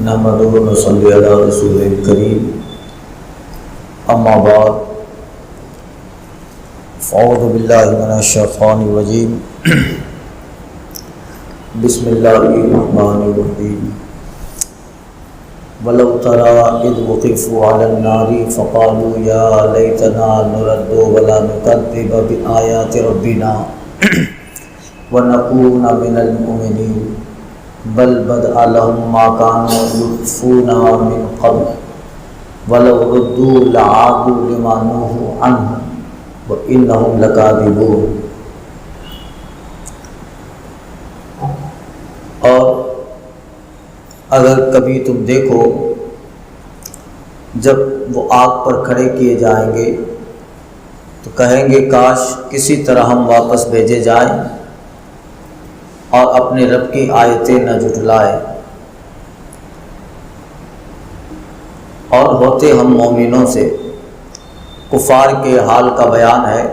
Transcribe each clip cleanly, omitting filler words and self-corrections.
نحمدہ و نصلی علی رسول الکریم اما بعد فاعوذ باللہ من الشیطان الرجیم بسم اللہ الرحمن الرحیم ولو تری اذ وقفوا علی النار فقالوا یا لیتنا نرد ولا نکذب بآیات ربنا ونکون من المؤمنین بل بدأ لهم ما كانوا يخفون من قبل ولو ردوا لعادوا لما نهوا عنه وإنهم لكاذبون۔ اور اگر کبھی تم دیکھو جب وہ آگ پر کھڑے کیے جائیں گے تو کہیں گے کاش کسی طرح ہم واپس بھیجے جائیں اور اپنے رب کی آیتیں نہ جھٹلائے، اور ہوتے ہم مومنوں سے۔ کفار کے حال کا بیان ہے۔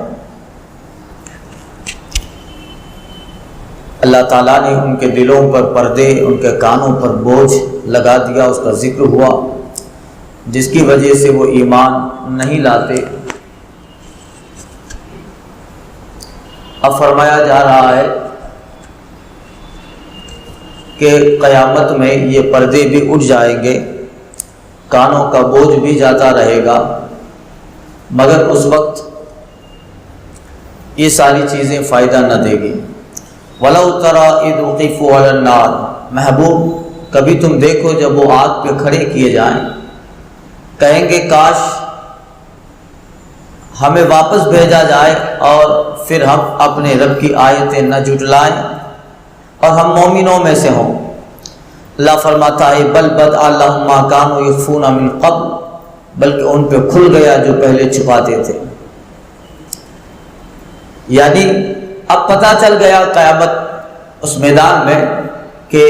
اللہ تعالیٰ نے ان کے دلوں پر پردے، ان کے کانوں پر بوجھ لگا دیا، اس کا ذکر ہوا جس کی وجہ سے وہ ایمان نہیں لاتے۔ اب فرمایا جا رہا ہے کہ قیامت میں یہ پردے بھی اٹھ جائیں گے، کانوں کا بوجھ بھی جاتا رہے گا، مگر اس وقت یہ ساری چیزیں فائدہ نہ دے گی۔ وَلَوْ تَرَىٰ إِذْ وُقِفُوا عَلَى النَّارِ، محبوب کبھی تم دیکھو جب وہ آگ پہ کھڑے کیے جائیں، کہیں گے کاش ہمیں واپس بھیجا جائے اور پھر ہم اپنے رب کی آیتیں نہ جھٹلائیں اور ہم مومنوں میں سے ہوں۔ اللہ فرماتا ہے بل بدأ لهم ما كانوا يخفون من قبل، بلکہ ان پہ کھل گیا جو پہلے چھپاتے تھے۔ یعنی اب پتہ چل گیا قیامت اس میدان میں کہ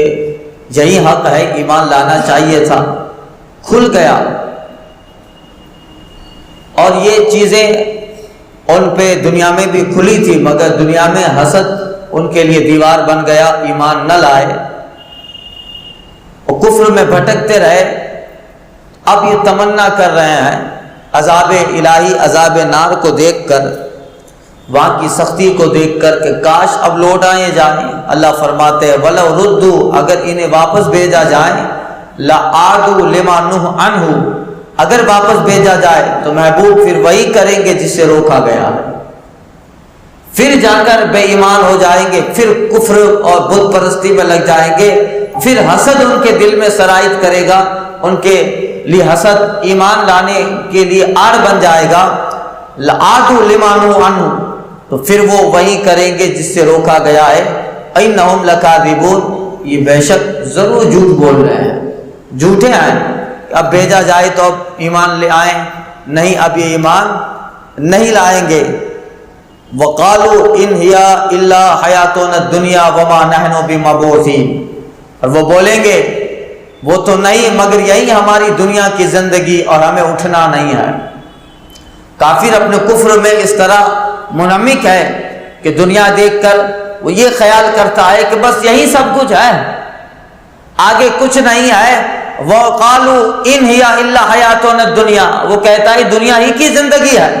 یہی حق ہے، ایمان لانا چاہیے تھا، کھل گیا۔ اور یہ چیزیں ان پہ دنیا میں بھی کھلی تھی، مگر دنیا میں حسد ان کے لیے دیوار بن گیا، ایمان نہ لائے، وہ کفر میں بھٹکتے رہے۔ اب یہ تمنا کر رہے ہیں عذاب الہی، عذاب نار کو دیکھ کر، وہاں کی سختی کو دیکھ کر کہ کاش اب لوٹ آئے جائیں۔ اللہ فرماتے ہیں وَلَوْ رُدُّوا، اگر انہیں واپس بھیجا جائے، لَعَادُوا لِمَا نُهُوا عَنْهُ، اگر واپس بھیجا جائے تو محبوب پھر وہی کریں گے جس سے روکا گیا ہے، پھر جا کر بے ایمان ہو جائیں گے، پھر کفر اور بت پرستی میں لگ جائیں گے، پھر حسد ان کے دل میں سرایت کرے گا، ان کے لیے حسد ایمان لانے کے لیے آڑ بن جائے گا۔ لَعَادُوا لِمَا نُهُوا عَنْهُ، تو پھر وہ وہی کریں گے جس سے روکا گیا ہے۔ اِنَّهُمْ لَكَاذِبُونَ، یہ بے شک ضرور جھوٹ بول رہے ہیں، جھوٹے ہیں۔ اب بھیجا جائے تو اب ایمان لے آئیں، نہیں اب یہ ایمان نہیں لائیں گے۔ وَقَالُوا إِنْ هِيَ إِلَّا حَيَاتُنَا الدُّنْيَا وَمَا نَحْنُ بِمَبْعُوثِينَ، اور وہ بولیں گے وہ تو نہیں مگر یہی ہماری دنیا کی زندگی اور ہمیں اٹھنا نہیں ہے۔ کافر اپنے کفر میں اس طرح منہمک ہے کہ دنیا دیکھ کر وہ یہ خیال کرتا ہے کہ بس یہی سب کچھ ہے، آگے کچھ نہیں ہے۔ وَقَالُوا إِنْ هِيَ إِلَّا حَيَاتُنَا الدُّنْيَا، وہ کہتا ہے دنیا ہی کی زندگی ہے۔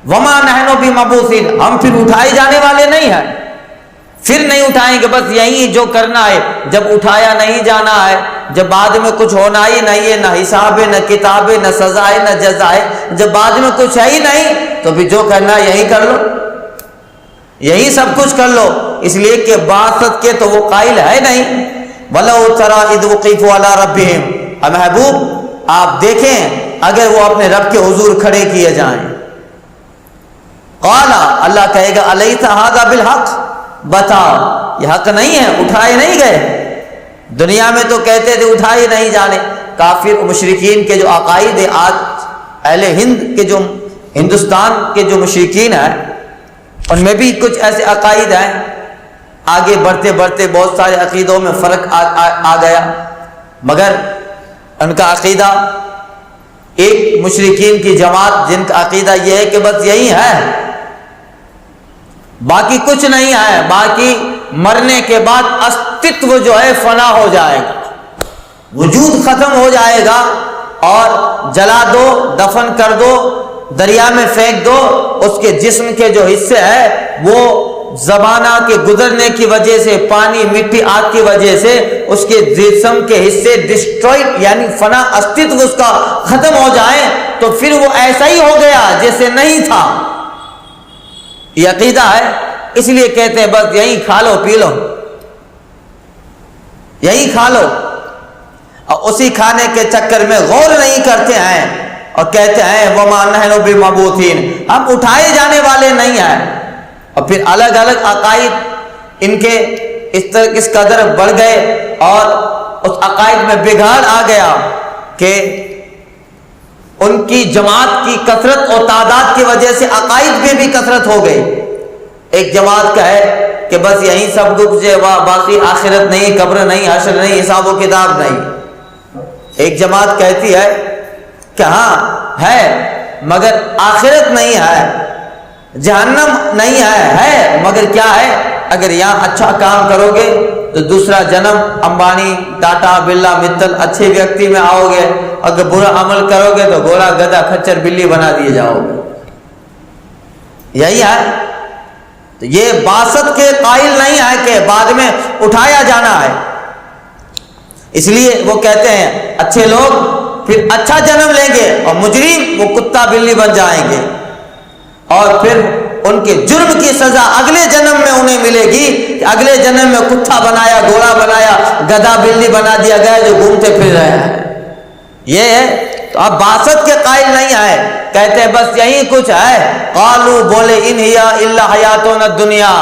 وَمَا نَحْنُ بِمَبْعُوثِينَ، ہم پھر اٹھائے جانے والے نہیں ہیں، پھر نہیں اٹھائیں گے، بس یہی جو کرنا ہے، جب اٹھایا نہیں جانا ہے، جب بعد میں کچھ ہونا ہی نہیں ہے، نہ حساب ہے، نہ کتاب ہے، نہ سزا ہے، نہ جزا ہے، جب بعد میں کچھ ہے ہی نہیں تو پھر جو کرنا ہے یہی کر لو، یہی سب کچھ کر لو، اس لیے کہ بعثت کے تو وہ قائل ہے نہیں۔ وَلَوْ تَرَىٰ إِذْ وُقِفُوا عَلَىٰ رَبِّهِمْ، اے محبوب آپ دیکھیں اگر وہ اپنے رب کے حضور کھڑے کیے جائیں، قَالَ، اللہ کہے گا أَلَيْسَ هَٰذَا بِالْحَقِّ، بتا یہ حق نہیں ہے، اٹھائے نہیں گئے۔ دنیا میں تو کہتے تھے اٹھائے نہیں جانے۔ کافر و مشرکین کے جو عقائد ہیں، آج اہل ہند کے جو ہندوستان کے جو مشرکین ہیں ان میں بھی کچھ ایسے عقائد ہیں، آگے بڑھتے بڑھتے بہت سارے عقیدوں میں فرق آ گیا، مگر ان کا عقیدہ ایک مشرکین کی جماعت جن کا عقیدہ یہ ہے کہ بس یہی ہے، باقی کچھ نہیں ہے، باقی مرنے کے بعد استتو جو ہے فنا ہو جائے گا، وجود ختم ہو جائے گا، اور جلا دو، دفن کر دو، دریا میں پھینک دو، اس کے جسم کے جو حصے ہیں وہ زمانہ کے گزرنے کی وجہ سے، پانی، مٹی، آگ کی وجہ سے اس کے جسم کے حصے ڈسٹرائڈ یعنی فنا استتو اس کا ختم ہو جائے، تو پھر وہ ایسا ہی ہو گیا جیسے نہیں تھا۔ یہ عقیدہ ہے، اس لیے کہتے ہیں بس یہی کھا لو پی لو، یہی کھا لو، اور اسی کھانے کے چکر میں غور نہیں کرتے ہیں اور کہتے ہیں وَمَا نَحْنُ بِمَبْعُوثِينَ، ہم اٹھائے جانے والے نہیں ہیں۔ اور پھر الگ الگ عقائد ان کے اس قدر بڑھ گئے، اور اس عقائد میں بگاڑ آ گیا کہ ان کی جماعت کی کثرت اور تعداد کی وجہ سے عقائد میں بھی کثرت ہو گئی۔ ایک جماعت کا ہے کہ بس یہیں سب کچھ ہے، باقی آخرت نہیں، قبر نہیں، حشر نہیں، حساب و کتاب نہیں۔ ایک جماعت کہتی ہے کہ ہاں ہے مگر آخرت نہیں ہے، جہنم نہیں ہے مگر کیا ہے، اگر یہاں اچھا کام کرو گے تو دوسرا جنم امبانی، ٹاٹا، برلا، متل اچھے ویکتی میں آؤ گے، اگر برا عمل کرو گے تو گھوڑا، گدھا، کھچر، بلی بنا دیے جاؤ گے۔ یہی ہے، تو یہ باسط کے قائل نہیں ہے کہ بعد میں اٹھایا جانا ہے۔ اس لیے وہ کہتے ہیں اچھے لوگ پھر اچھا جنم لیں گے، اور مجرم وہ کتا بلی بن جائیں گے، اور پھر ان کے جرم کی سزا اگلے جنم میں انہیں ملے گی کہ اگلے جنم میں کتا بنایا، گھوڑا بنایا، گدھا بلی بنا دیا گیا جو گھومتے پھر رہے ہیں۔ یہ ہے، تو اب باسط کے قائل نہیں ہے، کہتے ہیں بس یہی کچھ ہے۔ قالو، بولے ان ہی الا حیاتنا الدنیا،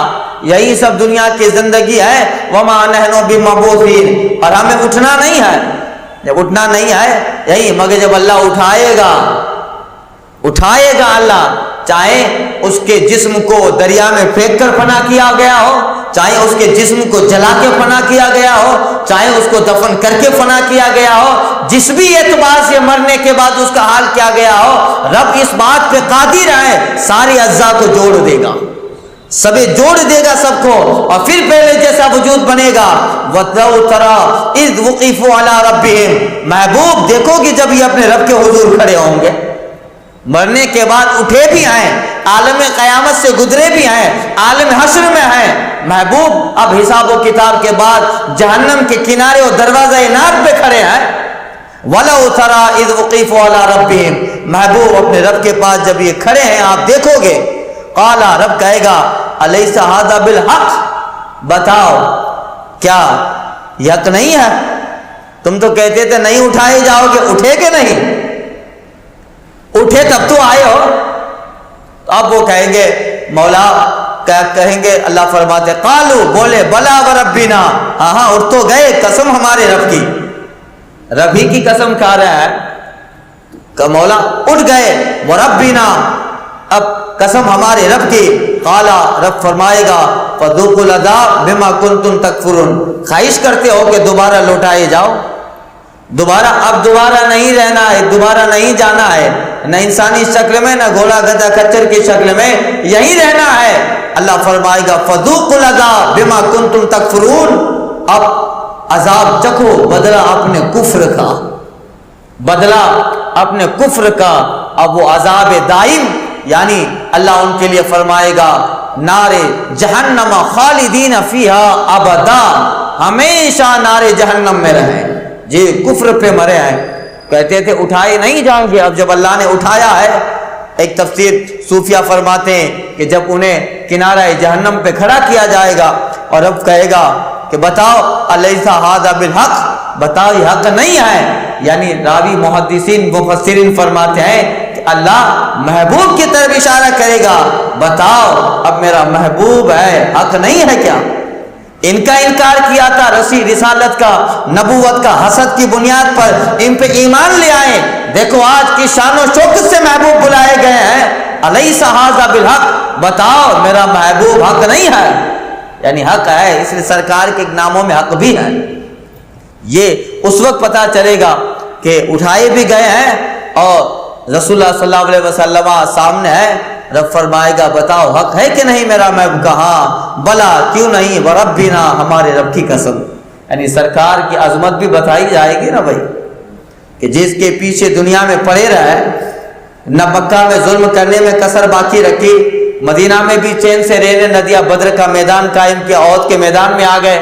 یہی سب دنیا کی زندگی ہے۔ وما نحن بمبعوثین، اور ہمیں اٹھنا نہیں ہے، جب اٹھنا نہیں ہے یہی، مگر جب اللہ اٹھائے گا اللہ، چاہے اس کے جسم کو دریا میں پھینک کر فنا کیا گیا ہو، چاہے اس کے جسم کو جلا کے فنا کیا گیا ہو، چاہے اس کو دفن کر کے فنا کیا گیا ہو، جس بھی اعتبار سے مرنے کے بعد اس کا حال کیا گیا ہو، رب اس بات پہ قادر ہے سارے اجزاء کو جوڑ دے گا، سبے جوڑ دے گا سب کو، اور پھر پہلے جیسا وجود بنے گا۔ وَلَوْ تَرَىٰ إِذْ وُقِفُوا عَلَىٰ رَبِّهِمْ، محبوب دیکھو گی جب یہ اپنے رب کے حضور کھڑے ہوں گے، مرنے کے بعد اٹھے بھی ہیں، عالم قیامت سے گزرے بھی ہیں، عالم حشر میں ہیں محبوب، اب حساب و کتاب کے بعد جہنم کے کنارے اور دروازہ نار پہ کھڑے ہیں۔ وَلَوْ تَرَىٰ إِذْ وُقِفُوا عَلَىٰ رَبِّهِمْ، محبوب اپنے رب کے پاس جب یہ کھڑے ہیں آپ دیکھو گے، قال، رب کہے گا الیس ھذا بالحق، بتاؤ کیا یہ حق نہیں ہے؟ تم تو کہتے تھے نہیں اٹھائے جاؤ گے، اٹھے کہ نہیں؟ اٹھے تب تو آئے ہو۔ اب وہ کہیں گے مولا، کیا کہیں گے؟ اللہ فرماتے قالو، بولے بلا وربنا، ہاں ہاں اٹھ تو گئے، قسم ہمارے رب کی، رب ہی کی قسم کھا رہا ہے کہ مولا اٹھ گئے، وربنا، اب قسم ہمارے رب کی۔ قالا، رب فرمائے گا فذوقوا العذاب بما کنتم تکفرون، خواہش کرتے ہو کہ دوبارہ لوٹائے جاؤ، دوبارہ، اب دوبارہ نہیں رہنا ہے، دوبارہ نہیں جانا ہے، نہ انسانی شکل میں، نہ گھوڑا گدھا کچر کی شکل میں، یہی رہنا ہے۔ اللہ فرمائے گا فذوقوا العذاب بما کنتم تکفرون، اب عذاب چکھو، بدلہ اپنے کفر کا، بدلہ اپنے کفر کا۔ اب وہ عذاب دائم، یعنی اللہ ان کے لیے فرمائے گا نار جہنم خالدین فیہا ابدا، ہمیشہ نار جہنم میں رہیں، جی کفر پہ مرے ہیں، کہتے تھے اٹھائے نہیں جائیں گے، اب جب اللہ نے اٹھایا ہے، ایک تفسیر صوفیہ فرماتے ہیں کہ جب انہیں کنارہ جہنم پہ کھڑا کیا جائے گا اور رب کہے گا کہ بتاؤ الیس ھذا بالحق، بتاؤ یہ حق نہیں ہے، یعنی راوی محدثین مفسرین فرماتے ہیں کہ اللہ محبوب کی طرف اشارہ کرے گا، بتاؤ اب میرا محبوب ہے، حق نہیں ہے کیا؟ ان کا انکار کیا تھا، رسالت کا، نبوت کا، حسد کی بنیاد پر ان پہ ایمان لے آئے، دیکھو آج کی شان و شوکت سے محبوب بلائے گئے ہیں، الیس ھذا بالحق، بتاؤ میرا محبوب حق نہیں ہے، یعنی حق ہے، اس لیے سرکار کے ناموں میں حق بھی ہے۔ یہ اس وقت پتا چلے گا کہ اٹھائے بھی گئے ہیں اور رسول اللہ صلی اللہ علیہ وسلم سامنے ہے، رب فرمائے گا بتاؤ حق ہے کہ نہیں میرا محبوب کا؟ ہاں، بلا کیوں نہیں، وربنا، ہمارے رب کی قسم، یعنی سرکار کی عظمت بھی بتائی جائے گی نا بھائی، کہ جس کے پیچھے دنیا میں پڑے رہے، نہ مکہ میں ظلم کرنے میں کسر باقی رکھی، مدینہ میں بھی چین سے رہنے نہ دیا، بدر کا میدان قائم کیا، احد کے میدان میں آ گئے،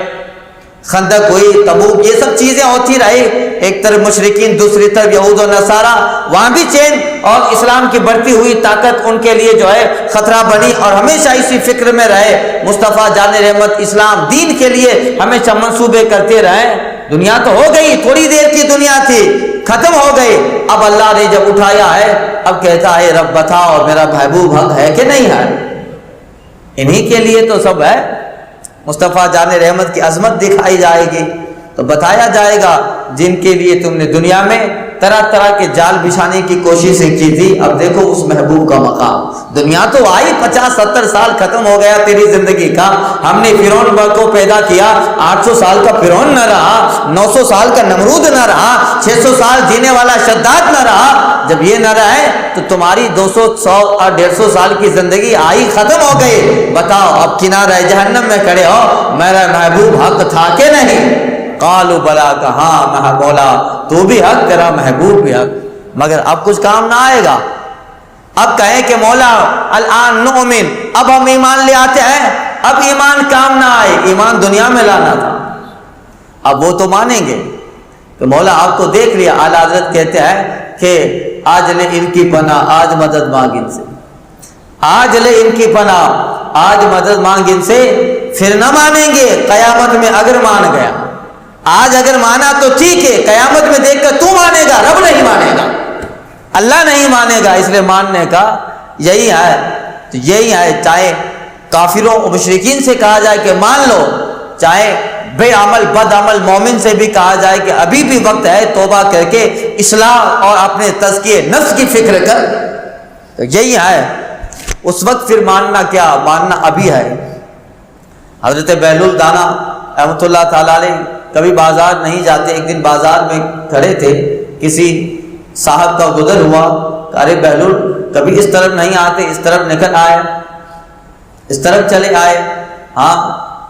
خندق ہوئی، تبوک، یہ سب چیزیں ہوتی رہی، ایک طرف مشرکین، دوسری طرف یہود و نصارہ، وہاں بھی چین اور اسلام کی بڑھتی ہوئی طاقت ان کے لیے جو ہے خطرہ بنی، اور ہمیشہ اسی فکر میں رہے، مصطفیٰ جان رحمت اسلام دین کے لیے ہمیشہ منصوبے کرتے رہے۔ دنیا تو ہو گئی، تھوڑی دیر کی دنیا تھی، ختم ہو گئی، اب اللہ نے جب اٹھایا ہے، اب کہتا ہے رب بتاؤ میرا محبوب حق ہے کہ نہیں ہے؟ انہی کے لیے تو سب ہے، مصطفیٰ جان رحمت کی عظمت دکھائی جائے گی، تو بتایا جائے گا جن کے لیے تم نے دنیا میں طرح طرح کے جال بچھانے کی کوششیں کی تھی، اب دیکھو اس محبوب کا مقام۔ دنیا تو آئی 50-70 سال ختم ہو گیا تیری زندگی کا، ہم نے فرعون کو پیدا کیا، 800 سال کا فرعون نہ رہا، 900 سال کا نمرود نہ رہا، 600 سال جینے والا شداد نہ رہا، جب یہ نہ رہے تو تمہاری 200 100 اور 150 سال کی زندگی آئی ختم ہو گئی، بتاؤ اب کنارہ جہنم میں کھڑے ہو، میرا محبوب حق تھا کہ نہیں؟ قالوا بلا، کہاں مولا تو بھی حق، تیرا محبوب بھی حق، مگر اب کچھ کام نہ آئے گا۔ اب کہیں کہ مولا الان نؤمن، اب ہم ایمان لے آتے ہیں، اب ایمان کام نہ آئے، ایمان دنیا میں لانا تھا، اب وہ تو مانیں گے کہ مولا آپ کو دیکھ لیا۔ اعلیٰ حضرت کہتے ہیں کہ آج لے ان کی پناہ، آج مدد مانگ ان سے، آج لے ان کی پناہ، آج مدد مانگ ان سے، پھر نہ مانیں گے قیامت میں اگر مان گیا۔ آج اگر مانا تو ٹھیک ہے، قیامت میں دیکھ کر تو مانے گا، رب نہیں مانے گا، اللہ نہیں مانے گا، اس لیے ماننے کا یہی ہے، تو یہی ہے، چاہے کافروں و مشرکین سے کہا جائے کہ مان لو، چاہے بے عمل بد عمل مومن سے بھی کہا جائے کہ ابھی بھی وقت ہے، توبہ کر کے اصلاح اور اپنے تزکیے نفس کی فکر کر، تو یہی ہے، اس وقت پھر ماننا کیا، ماننا ابھی ہے۔ حضرت بہلول دانا رحمۃ اللہ تعالیٰ علیہ کبھی بازار نہیں جاتے، ایک دن بازار میں کھڑے تھے، کسی صاحب کا گزر ہوا، ارے بہلول کبھی اس طرف نہیں آتے، اس طرف نکل آئے، اس طرف چلے آئے، ہاں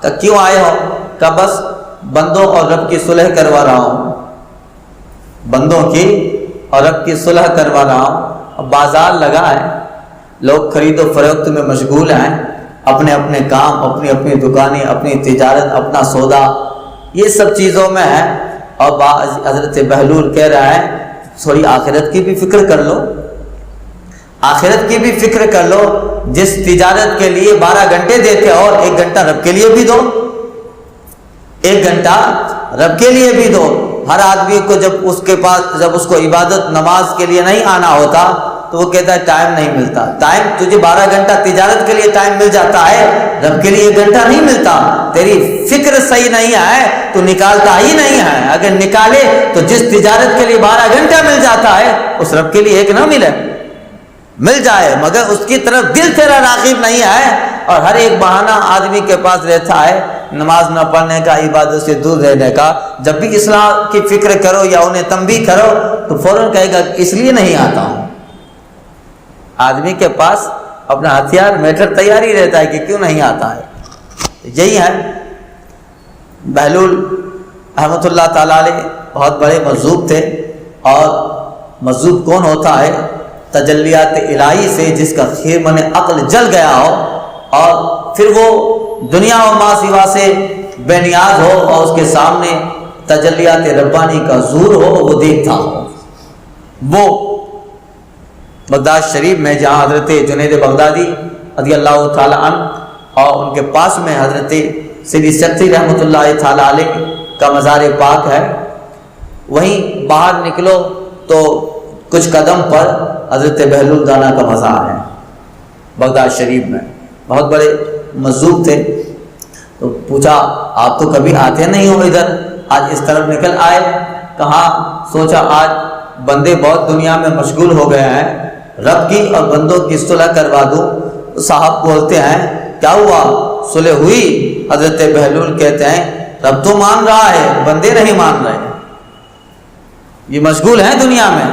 کہ کیوں آئے ہو؟ کہ بس بندوں اور رب کی صلح کروا رہا ہوں، بندوں کی اور رب کی صلح کروا رہا ہوں۔ اب بازار لگا ہے، لوگ خرید و فروخت میں مشغول ہیں، اپنے اپنے کام، اپنی اپنی دکانیں، اپنی تجارت، اپنا سودا، یہ سب چیزوں میں ہے، اور حضرت بہلول کہہ رہا ہے تھوڑی آخرت کی بھی فکر کر لو، آخرت کی بھی فکر کر لو، جس تجارت کے لیے 12 گھنٹے دیتے اور 1 گھنٹہ رب کے لیے بھی دو، 1 گھنٹہ رب کے لیے بھی دو۔ ہر آدمی کو جب اس کے پاس، جب اس کو عبادت نماز کے لیے نہیں آنا ہوتا تو وہ کہتا ہے ٹائم نہیں ملتا، ٹائم تجھے 12 گھنٹہ تجارت کے لیے ٹائم مل جاتا ہے، رب کے لیے 1 گھنٹہ نہیں ملتا، تیری فکر صحیح نہیں ہے، تو نکالتا ہی نہیں ہے، اگر نکالے تو جس تجارت کے لیے 12 گھنٹہ مل جاتا ہے اس رب کے لیے 1 نہ ملے، مل جائے، مگر اس کی طرف دل تیرا راغب نہیں ہے، اور ہر ایک بہانہ آدمی کے پاس رہتا ہے، نماز نہ پڑھنے کا، عبادت سے دور رہنے کا۔ جب بھی اصلاح کی فکر کرو یا انہیں تنبیہ کرو تو فوراً کہے گا اس لیے نہیں آتا ہوں۔ آدمی کے پاس اپنا ہتھیار میٹر تیار ہی رہتا ہے کہ کیوں نہیں آتا ہے۔ یہی ہے، بہلول رحمۃ اللہ تعالیٰ علیہ بہت بڑے مجذوب تھے، اور مجذوب کون ہوتا ہے؟ تجلیات الہی سے جس کا خیمہ عقل جل گیا ہو، اور پھر وہ دنیا و ما سوا سے بے نیاز ہو، اور اس کے سامنے تجلیات ربانی کا ظہور ہو، وہ دیکھتا ہو۔ وہ بغداد شریف میں جہاں حضرت جنید بغدادی رضی اللہ تعالیٰ عنہ اور ان کے پاس میں حضرت سیدی سکتی رحمۃ اللہ تعالیٰ علیہ کا مزار پاک ہے، وہیں باہر نکلو تو کچھ قدم پر حضرت بہلول دانا کا مزار ہے بغداد شریف میں، بہت بڑے مجذوب تھے۔ تو پوچھا آپ تو کبھی آتے نہیں ہو ادھر، آج اس طرف نکل آئے؟ کہاں؟ سوچا آج بندے بہت دنیا میں مشغول ہو گئے ہیں، رب کی اور بندوں کی صلح کروا دوں۔ صاحب بولتے ہیں کیا ہوا، صلح ہوئی؟ حضرت بہلول کہتے ہیں رب تو مان رہا ہے، بندے نہیں مان رہے، یہ مشغول ہیں دنیا میں،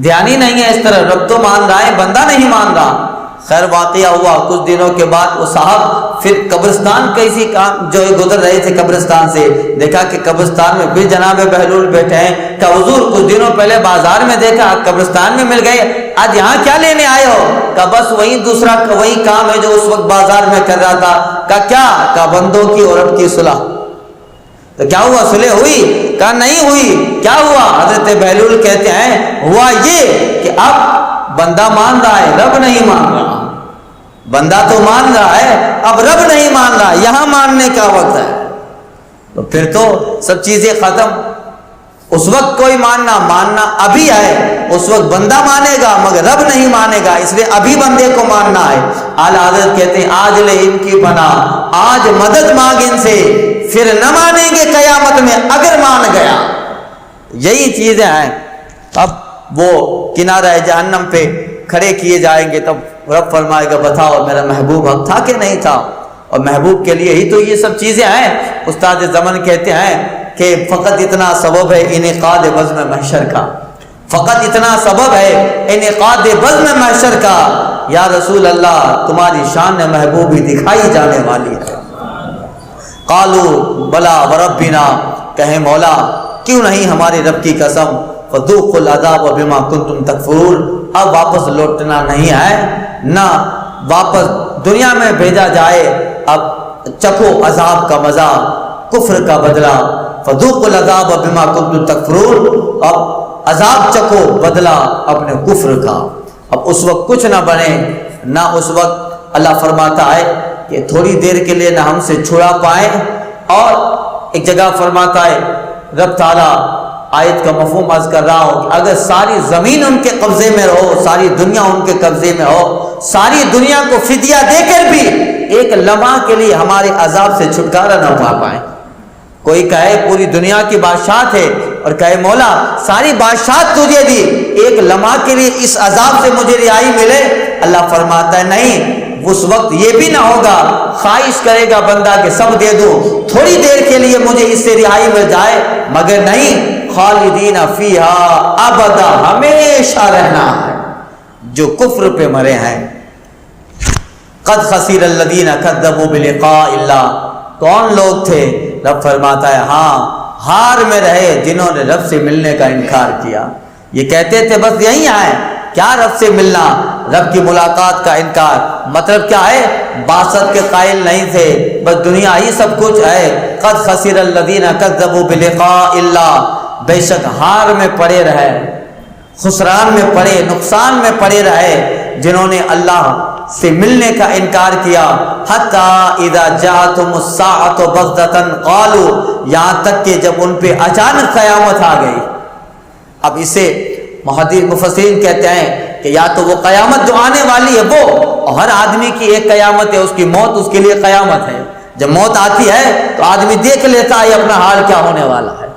دھیان ہی نہیں ہے اس طرح، رب تو مان رہا ہے، بندہ نہیں مان رہا۔ خیر واقعہ ہوا کچھ دنوں کے بعد وہ صاحب پھر قبرستان کیسی کام جو ہے گزر رہے تھے قبرستان سے، دیکھا کہ قبرستان میں پھر جناب بہلول بیٹھے ہیں۔ کہ حضور کچھ دنوں پہلے بازار میں دیکھا، قبرستان میں مل گئے، آج یہاں کیا لینے آئے ہو؟ کہ بس وہی دوسرا وہی کام ہے جو اس وقت بازار میں کر رہا تھا۔ کہ کیا؟ کہ بندوں کی اور رب کی صلح۔ تو کیا ہوا، صلح ہوئی؟ کہا نہیں ہوئی۔ کیا ہوا؟ حضرت بہلول کہتے ہیں ہوا یہ کہ اب بندہ مان رہا ہے، رب نہیں مان رہا۔ بندہ تو مان رہا ہے، اب رب نہیں مان رہا، یہاں ماننے کا وقت ہے۔ تو پھر تو سب چیزیں ختم۔ اس وقت کوئی ماننا ابھی ہے، اس وقت بندہ مانے گا مگر رب نہیں مانے گا، اس لیے ابھی بندے کو ماننا ہے۔ اعلیٰ حضرت کہتے ہیں آج لے ان کی پناہ، آج مدد مانگ ان سے، پھر نہ مانیں گے قیامت میں اگر مان گیا۔ یہی چیزیں ہیں۔ اب وہ کنارہ جہنم پہ کھڑے کیے جائیں گے، تب رب فرمائے گا بتاؤ میرا محبوب حق تھا کہ نہیں تھا؟ اور محبوب کے لیے ہی تو یہ سب چیزیں ہیں۔ استاد زمن کہتے ہیں کہ فقط اتنا سبب ہے انعقاد بزم محشر کا، فقط اتنا سبب ہے انعقاد بزم محشر کا۔ یا رسول اللہ تمہاری شان محبوب ہی دکھائی جانے والی ہے۔ قالوا بلا وربنا، کہیں مولا کیوں نہیں ہمارے رب کی قسم، فذوقوا العذاب بما کنتم تکفرون، اب واپس لوٹنا نہیں ہے، نہ واپس دنیا میں بھیجا جائے، اب چکھو عذاب کا مزہ، کفر کا بدلہ۔ فذوقوا العذاب بما کنتم تکفرون، اب عذاب چکھو بدلہ اپنے کفر کا۔ اب اس وقت کچھ نہ بنے، نہ اس وقت اللہ فرماتا ہے کہ تھوڑی دیر کے لیے نہ ہم سے چھڑا پائیں، اور ایک جگہ فرماتا ہے رب تعالیٰ، آیت کا مفہوم عرض کر رہا ہوں کہ اگر ساری زمین ان کے قبضے میں ہو، ساری دنیا ان کے قبضے میں ہو، ساری دنیا کو فدیہ دے کر بھی ایک لمحہ کے لیے ہمارے عذاب سے چھٹکارا نہ پا پائیں۔ کوئی کہے پوری دنیا کی بادشاہت ہے اور کہے مولا ساری بادشاہت تجھے دی، ایک لمحہ کے لیے اس عذاب سے مجھے رہائی ملے، اللہ فرماتا ہے نہیں، اس وقت یہ بھی نہ ہوگا، خواہش کرے گا بندہ کہ سب دے دوں، تھوڑی دیر کے لیے مجھے اس سے رہائی مل جائے، مگر نہیں، خالدین فیہا ابدا، ہمیشہ رہنا ہے۔ جو کفر پہ مرے ہیں، قد خسر الذین کذبوا بلقاء اللہ، کون لوگ تھے؟ رب فرماتا ہے ہاں، ہار میں رہے جنہوں نے رب سے ملنے کا انکار کیا۔ یہ کہتے تھے بس یہی آئے، کیا رب سے ملنا، رب کی ملاقات کا انکار، مطلب کیا ہے؟ باسط کے قائل نہیں تھے، بس دنیا ہی سب کچھ ہے۔ قد خسر الذین کذبوا بلقاء اللہ، بے شک ہار میں پڑے رہے، خسران میں پڑے، نقصان میں پڑے رہے جنہوں نے اللہ سے ملنے کا انکار کیا۔ حتی اذا جاءتهم الساعۃ بغتۃ قالوا، یہاں تک کہ جب ان پہ اچانک قیامت آ گئی۔ اب اسے محدث مفسرین کہتے ہیں کہ یا تو وہ قیامت جو آنے والی ہے وہ، اور ہر آدمی کی ایک قیامت ہے، اس کی موت اس کے لیے قیامت ہے۔ جب موت آتی ہے تو آدمی دیکھ لیتا ہے اپنا حال کیا ہونے والا ہے۔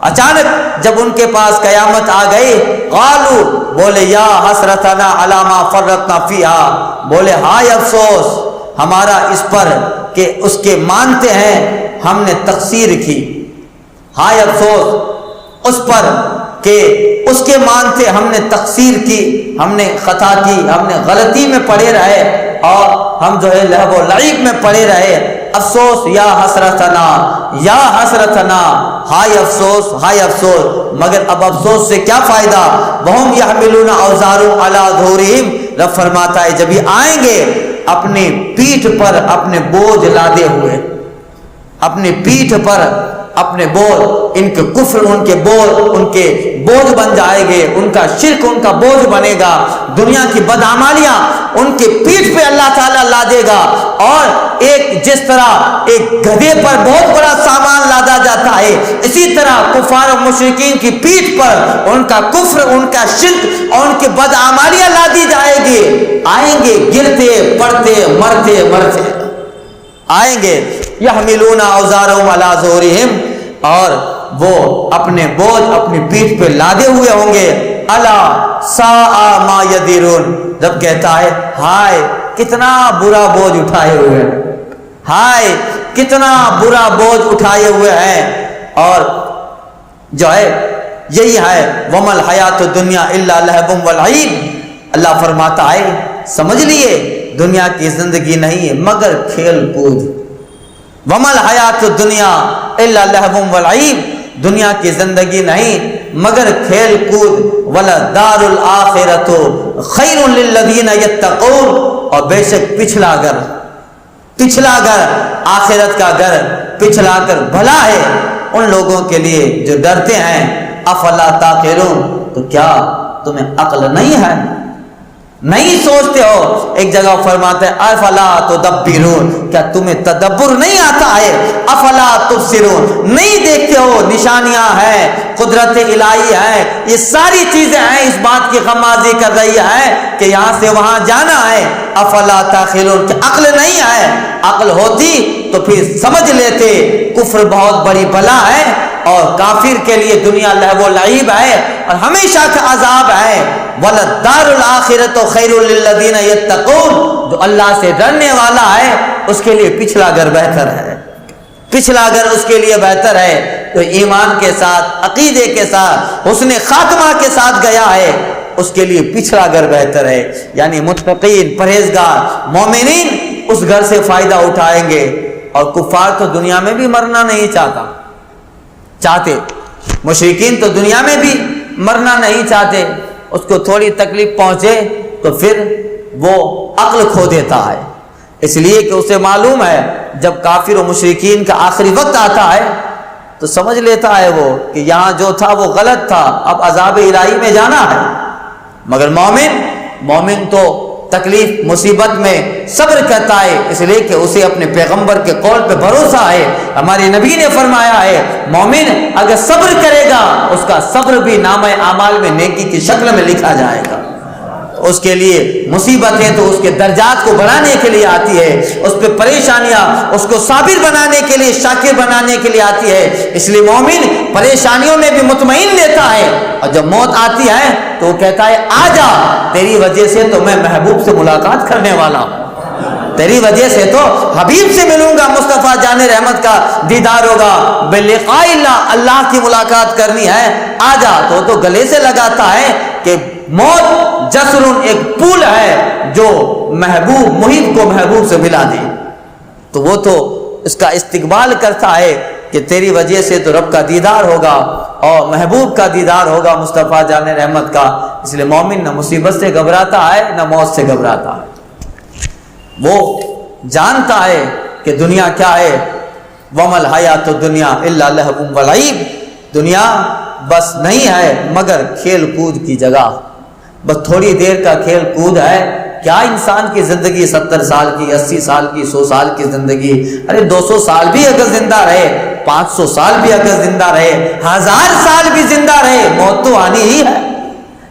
اچانک جب ان کے پاس قیامت آ گئی، قالوا، بولے یا حسرتنا علی ما فرطنا فیہا، بولے ہائے افسوس ہمارا اس پر کہ اس کے مانتے ہیں ہم نے تقصیر کی، ہائے افسوس اس پر کہ اس کے مانتے ہم نے تقصیر کی، ہم نے خطا کی، ہم نے غلطی میں پڑے رہے اور ہم جو ہے لہو و لعب میں پڑے رہے۔ افسوس یا حسرتنا، یا حسرتنا، ہائے افسوس، ہائے افسوس، مگر اب افسوس سے کیا فائدہ؟ وہم یحملون اوزارهم علی ظہورہم، رب فرماتا ہے جب یہ آئیں گے اپنے پیٹھ پر اپنے بوجھ لادے ہوئے، اپنے پیٹھ پر اپنے بوجھ، ان کے کفر ان کے بوجھ بن جائے گے، ان کا شرک ان کا بوجھ بنے گا، دنیا کی بدعمالیاں ان کے پیٹھ پہ اللہ تعالیٰ لادے گا۔ اور ایک جس طرح ایک گدھے پر بہت بڑا سامان لادا جاتا ہے، اسی طرح کفار و مشرکین کی پیٹھ پر ان کا کفر، ان کا شرک اور ان کی بدعمالیاں لادی جائے گی۔ آئیں گے گرتے پڑتے مرتے مرتے آئیں گے، یحملون اوزارهم علی ظہورہم، اور وہ اپنے بوجھ اپنی پیٹھ پہ لادے ہوئے ہوں گے۔ الا ساء ما یذرون، رب کہتا ہے ہائے کتنا برا بوجھ اٹھائے ہوئے ہیں، ہائے کتنا برا بوجھ اٹھائے ہوئے ہیں۔ اور جو ہے یہی ہے وَمَا الْحَيَاةُ الدُّنْيَا إِلَّا لَهْوٌ وَلَعِبٌ، اللہ فرماتا ہے سمجھ لیے دنیا کی زندگی نہیں ہے مگر کھیل کود. ومل حیات الدنیا الا لہو ولعب، دنیا کی زندگی نہیں مگر کھیل کود. ولدار الآخرۃ خیر للذین یتقون، اور بے شک پچھلا گھر آخرت کا گھر پچھلا کر بھلا ہے ان لوگوں کے لیے جو ڈرتے ہیں. افلا تعقلون، تو کیا تمہیں عقل نہیں ہے، نہیں سوچتے ہو؟ ایک جگہ فرماتے ہیں افلا تدبرون، کیا تمہیں تدبر نہیں آتا ہے؟ افلا تبصرون، نہیں دیکھتے ہو نشانیاں ہیں، قدرت الہی ہے، یہ ساری چیزیں ہیں اس بات کی غمازی کر رہی ہے کہ یہاں سے وہاں جانا ہے. افلا تعقلون، کہ عقل نہیں ہے؟ عقل ہوتی تو پھر سمجھ لیتے کفر بہت بڑی بلا ہے اور کافر کے لیے دنیا لہو و لعب ہے اور ہمیشہ کا عذاب ہے. وَلَدَّارُ الْآخِرَةُ خَيْرٌ لِلَّذِينَ يَتَّقُونَ، جو اللہ سے ڈرنے والا ہے اس کے لیے پچھلا گھر بہتر ہے، پچھلا گھر اس کے لیے بہتر ہے. تو ایمان کے ساتھ، عقیدے کے ساتھ، حسن خاتمہ کے ساتھ گیا ہے اس کے لیے پچھلا گھر بہتر ہے. یعنی متقین، پرہیزگار، مومنین اس گھر سے فائدہ اٹھائیں گے. اور کفار تو دنیا میں بھی مرنا نہیں چاہتے، مشرکین تو دنیا میں بھی مرنا نہیں چاہتے. اس کو تھوڑی تکلیف پہنچے تو پھر وہ عقل کھو دیتا ہے، اس لیے کہ اسے معلوم ہے جب کافر و مشرکین کا آخری وقت آتا ہے تو سمجھ لیتا ہے وہ کہ یہاں جو تھا وہ غلط تھا، اب عذاب الہی میں جانا ہے. مگر مومن تو تکلیف مصیبت میں صبر کرتا ہے، اس لیے کہ اسے اپنے پیغمبر کے قول پہ بھروسہ ہے. ہمارے نبی نے فرمایا ہے مومن اگر صبر کرے گا اس کا صبر بھی نامہ اعمال میں نیکی کی شکل میں لکھا جائے گا. اس کے لیے مصیبت ہے تو اس کے درجات کو بڑھانے کے لیے آتی ہے، اس پہ پریشانیاں اس کو صابر بنانے کے لیے، شاکر بنانے کے لیے آتی ہے. اس لیے مومن پریشانیوں میں بھی مطمئن لیتا ہے اور جب موت آتی ہے تو وہ کہتا ہے آ جا، تیری وجہ سے تو میں محبوب سے ملاقات کرنے والا ہوں، تیری وجہ سے تو حبیب سے ملوں گا، مصطفیٰ جان رحمت کا دیدار ہوگا، بلقاء اللہ کی ملاقات کرنی ہے، آ جا. تو گلے سے لگاتا ہے کہ موت جسر ایک پول ہے جو محب کو محبوب سے ملا دے. تو وہ تو اس کا استقبال کرتا ہے کہ تیری وجہ سے تو رب کا دیدار ہوگا اور محبوب کا دیدار ہوگا، مصطفیٰ جان رحمت کا. اس لیے مومن نہ مصیبت سے گھبراتا ہے نہ موت سے گھبراتا ہے. وہ جانتا ہے کہ دنیا کیا ہے. وَمَا الْحَيَاةُ الدُّنْيَا إِلَّا لَهْوٌ وَلَعِبٌ، دنیا بس نہیں ہے مگر کھیل کود کی جگہ، بس تھوڑی دیر کا کھیل کود ہے. کیا انسان کی زندگی 70 سال کی، 80 سال کی، 100 سال کی زندگی؟ ارے 200 سال بھی اگر زندہ رہے، 500 سال بھی اگر زندہ رہے، 1000 سال بھی زندہ رہے، موت تو آنی ہی ہے.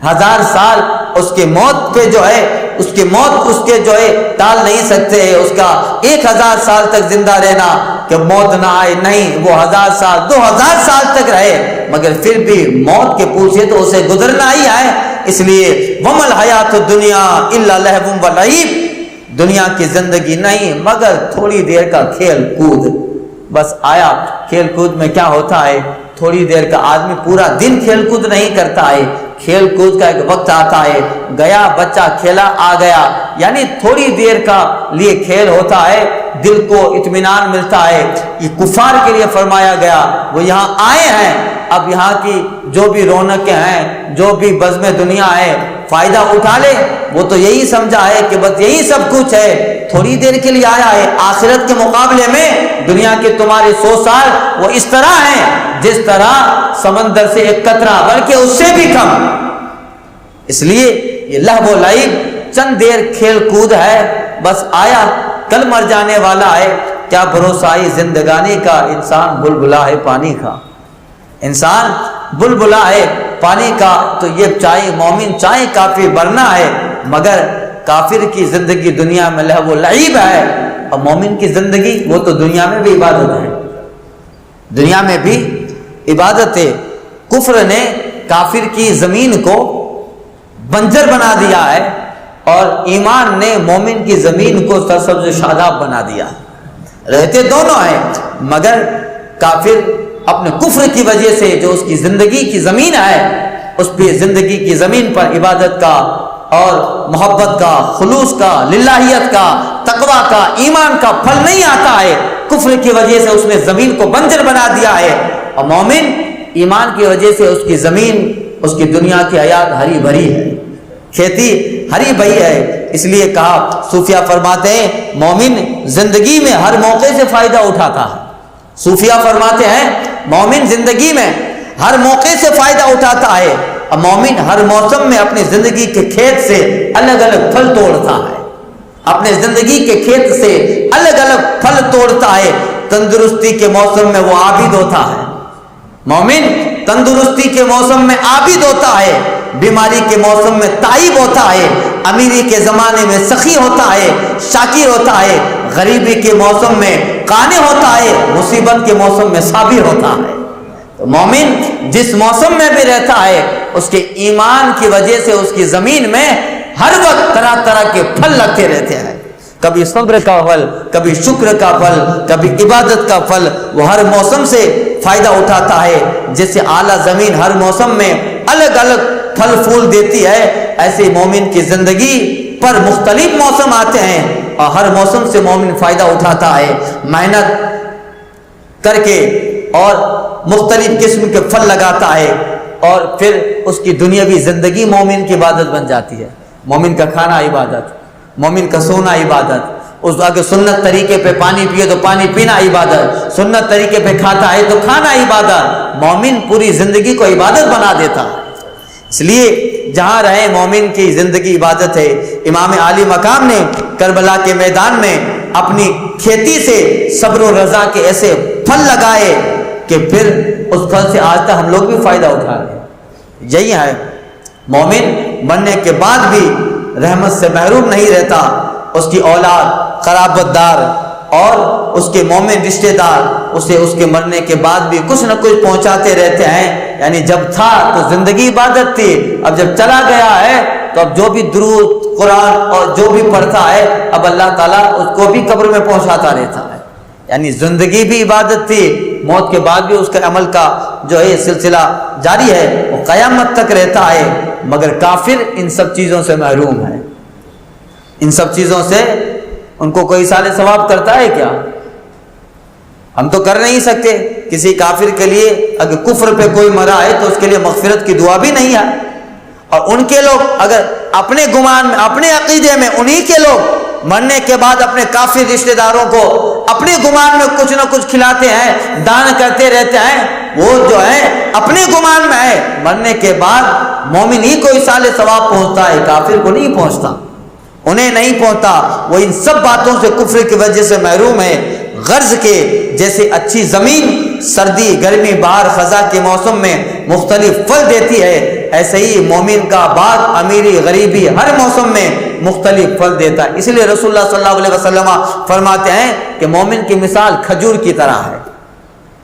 1000 سال اس کے موت پہ جو ہے، اس کے موت اس کے جو ہے ٹال نہیں سکتے ہیں. اس کا 1000 سال تک زندہ رہنا کہ موت نہ آئے، نہیں، وہ 1000 سال 2000 سال تک رہے مگر پھر بھی موت کے پول سے تو اسے گزرنا ہی ہے. اس لیے وَمَا الْحَيَاةُ الدُّنْيَا إِلَّا لَهْوٌ وَلَعِبٌ، دنیا کی زندگی نہیں مگر تھوڑی دیر کا کھیل کود. بس آیا کھیل کود میں کیا ہوتا ہے، تھوڑی دیر کا، آدمی پورا دن کھیل کود نہیں کرتا ہے، کھیل کود کا ایک وقت آتا ہے، گیا بچہ کھیلا آ گیا، یعنی تھوڑی دیر کا لیے کھیل ہوتا ہے، دل کو اطمینان ملتا ہے. یہ کفار کے لیے فرمایا گیا، وہ یہاں آئے ہیں، اب یہاں کی جو بھی رونقیں ہیں، جو بھی بزم دنیا ہے، فائدہ اٹھا لے. وہ تو یہی سمجھا ہے کہ بس یہی سب کچھ ہے، تھوڑی دیر کے لیے آیا ہے. آخرت کے مقابلے میں دنیا کے تمہارے 100 سال وہ اس طرح ہیں جس طرح سمندر سے ایک قطرہ، بلکہ اس سے بھی کم. اس لیے یہ لہو و لعب چند دیر کھیل کود ہے، بس آیا کل مر جانے والا ہے. کیا بھروسہ آئی زندگانی کا، انسان بلبلا ہے پانی کا، انسان بلبلا ہے پانی کا. تو یہ چاہے مومن چاہے کافر برنا ہے، مگر کافر کی زندگی دنیا میں لہو و لعب ہے اور مومن کی زندگی وہ تو دنیا میں بھی عبادت ہے، دنیا میں بھی عبادت ہے. کفر نے کافر کی زمین کو بنجر بنا دیا ہے اور ایمان نے مومن کی زمین کو سرسبز و شاداب بنا دیا. رہتے دونوں ہیں مگر کافر اپنے کفر کی وجہ سے جو اس کی زندگی کی زمین ہے، اس پہ زندگی کی زمین پر عبادت کا اور محبت کا، خلوص کا، للہیت کا، تقوی کا، ایمان کا پھل نہیں آتا ہے، کفر کی وجہ سے اس نے زمین کو بنجر بنا دیا ہے، اور مومن ایمان کی وجہ سے اس کی زمین، اس کی دنیا کی حیات ہری بھری ہے، کھیتی ہری بھری ہے۔ اس لیے کہا، صوفیہ فرماتے ہیں مومن زندگی میں ہر موقع سے فائدہ اٹھاتا ہے۔ صوفیہ فرماتے ہیں مومن زندگی میں ہر موقع سے فائدہ اٹھاتا ہے، اور مومن ہر موسم میں اپنی زندگی کے کھیت سے الگ الگ پھل توڑتا ہے، اپنے زندگی کے کھیت سے الگ الگ پھل توڑتا ہے۔ تندرستی کے موسم میں وہ عابد ہوتا ہے، مومن تندرستی کے موسم میں عابد ہوتا ہے، بیماری کے موسم میں تائب ہوتا ہے، امیری کے زمانے میں سخی ہوتا ہے، شاکر ہوتا ہے، غریبی کے موسم میں قانع ہوتا ہے، مصیبت کے موسم میں صابر ہوتا ہے۔ تو مومن جس موسم میں بھی رہتا ہے، اس کے ایمان کی وجہ سے اس کی زمین میں ہر وقت طرح طرح کے پھل لگتے رہتے ہیں، کبھی صبر کا پھل، کبھی شکر کا پھل، کبھی عبادت کا پھل، وہ ہر موسم سے فائدہ اٹھاتا ہے۔ جیسے اعلیٰ زمین ہر موسم میں الگ الگ پھل پھول دیتی ہے، ایسے مومن کی زندگی پر مختلف موسم آتے ہیں، اور ہر موسم سے مومن فائدہ اٹھاتا ہے، محنت کر کے اور مختلف قسم کے پھل لگاتا ہے، اور پھر اس کی دنیاوی زندگی مومن کی عبادت بن جاتی ہے۔ مومن کا کھانا عبادت، مومن کا سونا عبادت، اس اگر سنت طریقے پہ پانی پیے تو پانی پینا عبادت، سنت طریقے پہ کھاتا ہے تو کھانا عبادت۔ مومن پوری زندگی کو عبادت بنا دیتا ہے، اس لیے جہاں رہے مومن کی زندگی عبادت ہے۔ امام عالی مقام نے کربلا کے میدان میں اپنی کھیتی سے صبر و رضا کے ایسے پھل لگائے کہ پھر اس پھل سے آج تک ہم لوگ بھی فائدہ اٹھا رہے ہیں۔ یہی ہے، مومن مرنے کے بعد بھی رحمت سے محروم نہیں رہتا، اس کی اولاد، قرابت دار اور اس کے مومن رشتہ دار اسے اس کے مرنے کے بعد بھی کچھ نہ کچھ پہنچاتے رہتے ہیں۔ یعنی جب تھا تو زندگی عبادت تھی، اب جب چلا گیا ہے تو اب جو بھی درود قرآن اور جو بھی پڑھتا ہے اب اللہ تعالیٰ اس کو بھی قبر میں پہنچاتا رہتا ہے۔ یعنی زندگی بھی عبادت تھی، موت کے بعد بھی اس کے عمل کا جو ہے سلسلہ جاری ہے، وہ قیامت تک رہتا ہے۔ مگر کافر ان سب چیزوں سے محروم ہے، ان سب چیزوں سے ان کو کوئی سال ثواب کرتا ہے کیا؟ ہم تو کر نہیں سکتے۔ کسی کافر کے لیے اگر کفر پہ کوئی مرا ہے تو اس کے لیے مغفرت کی دعا بھی نہیں ہے، اور ان کے لوگ اگر اپنے گمان میں، اپنے عقیدے میں انہی کے لوگ مرنے کے بعد اپنے کافر رشتہ داروں کو اپنے گمان میں کچھ نہ کچھ کھلاتے ہیں، دان کرتے رہتے ہیں، وہ جو ہے اپنے گمان میں ہے، مرنے کے بعد مومن ہی کو ایصال ثواب پہنچتا ہے، کافر کو نہیں پہنچتا، انہیں نہیں پہنچتا۔ وہ ان سب باتوں سے کفر کی وجہ سے محروم ہے۔ غرض کے جیسے اچھی زمین سردی، گرمی، بہار، خزاں کے موسم میں مختلف پھل دیتی ہے، ایسے ہی مومن کا باغ امیری غریبی ہر موسم میں مختلف پھل دیتا ہے۔ اس لیے رسول اللہ صلی اللہ علیہ وسلم فرماتے ہیں کہ مومن کی مثال کھجور کی طرح ہے،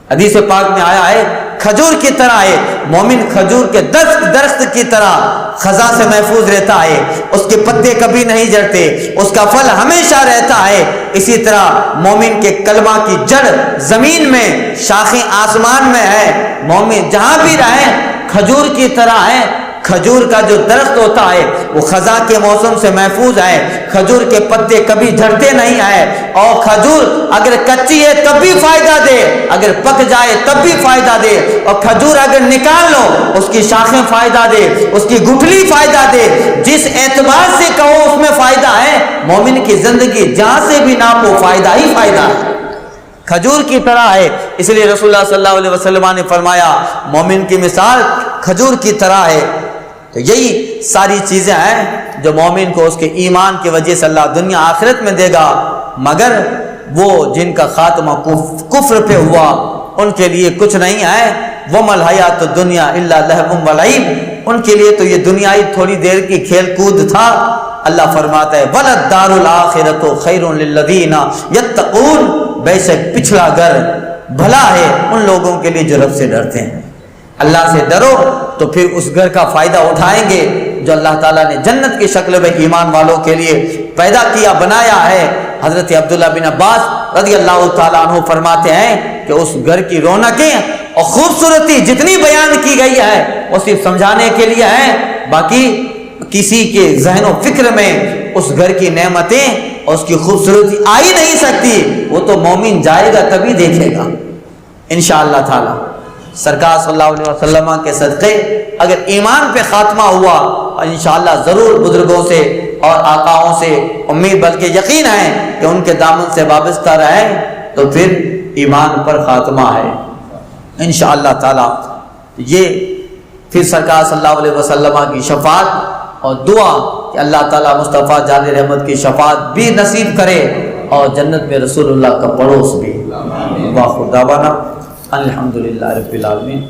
حدیث پاک میں آیا ہے کھجور کی طرح ہے۔ مومن کھجور کے درخت کی طرح خزاں سے محفوظ رہتا ہے، اس کے پتے کبھی نہیں جھڑتے، اس کا پھل ہمیشہ رہتا ہے۔ اسی طرح مومن کے کلمہ کی جڑ زمین میں، شاخیں آسمان میں ہے، مومن جہاں بھی رہے کھجور کی طرح ہے۔ کھجور کا جو درخت ہوتا ہے وہ خزاں کے موسم سے محفوظ ہے، کھجور کے پتے کبھی جھڑتے نہیں ہیں، اور کھجور اگر کچی ہے تب بھی فائدہ دے، اگر پک جائے تب بھی فائدہ دے، اور کھجور اگر نکال لو اس کی شاخیں فائدہ دے، اس کی گٹھلی فائدہ دے، جس اعتبار سے کہو اس میں فائدہ ہے۔ مومن کی زندگی جہاں سے بھی ناپو فائدہ ہی فائدہ ہے، کھجور کی طرح ہے۔ اس لیے رسول اللہ صلی اللہ علیہ وسلم نے فرمایا مومن کی مثال کھجور کی طرح ہے۔ تو یہی ساری چیزیں ہیں جو مومن کو اس کے ایمان کی وجہ سے اللہ دنیا آخرت میں دے گا، مگر وہ جن کا خاتمہ کفر پہ ہوا ان کے لیے کچھ نہیں ہے۔ وَمَا الْحَيَاةُ الدُّنْيَا إِلَّا لَهْوٌ وَلَعِبٌ، ان کے لیے تو یہ دنیا ہی تھوڑی دیر کی کھیل کود تھا۔ اللہ فرماتا ہے وَلَلدَّارُ الْآخِرَةُ خَيْرٌ لِلَّذِينَ يَتَّقُونَ، بے شک پچھلا گھر بھلا ہے ان لوگوں کے لیے جو رب سے ڈرتے ہیں۔ اللہ سے ڈرو تو پھر اس گھر کا فائدہ اٹھائیں گے جو اللہ تعالیٰ نے جنت کی شکل میں ایمان والوں کے لیے پیدا کیا، بنایا ہے۔ حضرت عبداللہ بن عباس رضی اللہ تعالیٰ عنہ فرماتے ہیں کہ اس گھر کی رونقیں اور خوبصورتی جتنی بیان کی گئی ہے وہ صرف سمجھانے کے لیے ہے، باقی کسی کے ذہن و فکر میں اس گھر کی نعمتیں اور اس کی خوبصورتی آ ہی نہیں سکتی، وہ تو مومن جائے گا تبھی دیکھے گا انشاءاللہ تعالی۔ سرکار صلی اللہ علیہ وسلم کے صدقے اگر ایمان پہ خاتمہ ہوا، اور انشاءاللہ ضرور بزرگوں سے اور آقاؤں سے امید بلکہ یقین ہے کہ ان کے دامن سے وابستہ رہے تو پھر ایمان پر خاتمہ ہے انشاءاللہ تعالی۔ یہ پھر سرکار صلی اللہ علیہ وسلم کی شفاعت اور دعا کہ اللہ تعالیٰ مصطفیٰ جان رحمت کی شفاعت بھی نصیب کرے اور جنت میں رسول اللہ کا پڑوس بھی۔ واخر دعوانا الحمدللہ رب العالمین۔